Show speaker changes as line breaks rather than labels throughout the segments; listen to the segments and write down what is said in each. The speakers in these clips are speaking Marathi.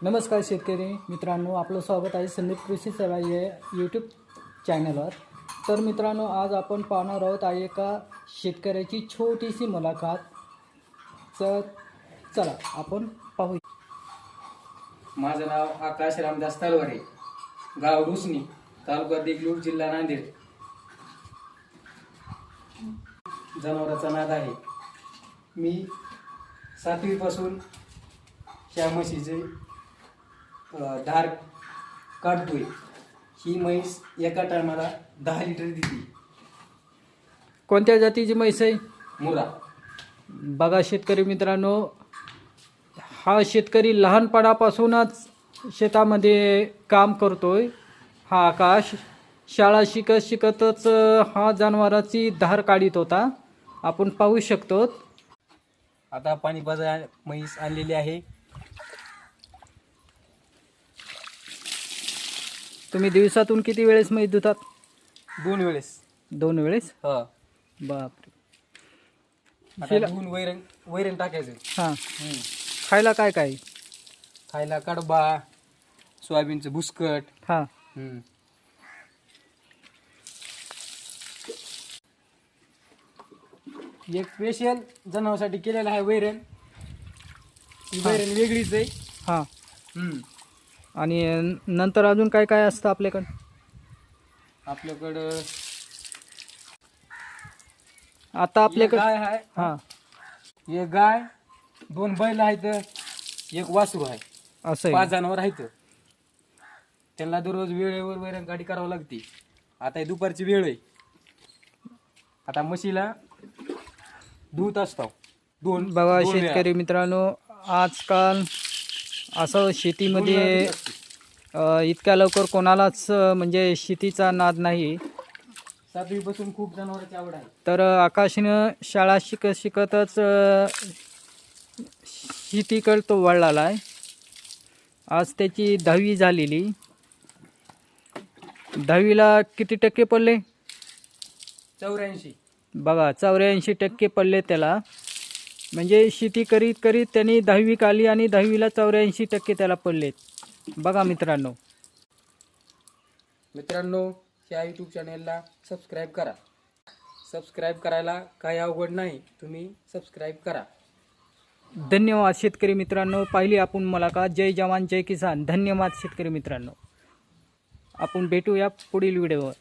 नमस्कार शेतकरी मित्रांनो, आपलं स्वागत आहे संदीप कृषी सेवा या यूट्यूब चॅनलवर। तर मित्रांनो, आज आपण पाहणार आहोत आहे एका शेतकऱ्याची छोटीशी मुलाखत। तर चला आपण पाहू।
माझं नाव आकाश रामदास तलवारे, गाव डुसणी, तालुका देगलूर, जिल्हा नांदेड। जनावरांचा नाद आहे। मी 7वी पासून त्या म्हशीचे धार काढतोय। ही म्हैस एका टायमाला 10 लिटर देते।
कोणत्या जातीची म्हैस आहे?
मुरा।
बघा शेतकरी मित्रांनो, हा शेतकरी लहानपणापासूनच शेतामध्ये काम करतोय। हा आकाश शाळा शिकतच हा जनावरांची धार काढीत होता, आपण पाहू शकतो।
आता पाणी पाजा म्हैस आणलेली आहे।
तुम्ही दिवसातून किती वेळेस म्हैस धुतात?
2 वेळेस।
2 वेळेस?
हा।
बापरे।
आता धुवून वैरण टाकायचं।
हां, खायला काय काय?
खायला कडबा, सोयाबीनचं भुसकट।
हां,
एक स्पेशल जनावरांसाठी केलेलं आहे वैरण। ही वैरण वेगळीच आहे।
हां। आणि नंतर अजून काय काय असतं आपल्याकडं?
आपल्याकडं
आता आपल्याकडं
गाय आहे।
हां,
एक गाय, 2 बैल आहेत, एक वासरू आहे।
असं
5
आहे।
जनावर आहेत। त्यांना दररोज वेळेवर वैरण गाडी करावं लागते। आता ही दुपारची वेळ आहे। आता म्हशीला दूध असतो 2
बघा शेतकरी मित्रांनो, आजकाल असं शेतीमध्ये इतक्या लवकर कोणालाच म्हणजे शेतीचा नाद नाही।
7वी पासून खूप जनावरांची आवड आहे।
तर आकाशनं शाळा शिकतच शेतीकडे तो वळलेला आहे। आज त्याची 10वी झालेली। 10वीला किती टक्के पडले?
84।
बघा 84% पडले त्याला। म्हणजे शेती करीत करीत त्यांनी 10वी काढली आणि 10वीला 84% त्याला पडलेत। बघा मित्रांनो,
या यूट्यूब चॅनेलला सबस्क्राईब करा। सबस्क्राईब करायला काही अवघड नाही, तुम्ही सबस्क्राईब करा।
धन्यवाद शेतकरी मित्रांनो। पाहिली आपण मुलाखत। जय जवान जय किसान। धन्यवाद शेतकरी मित्रांनो। आपण भेटूया पुढील व्हिडिओवर।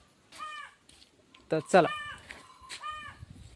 तर चला।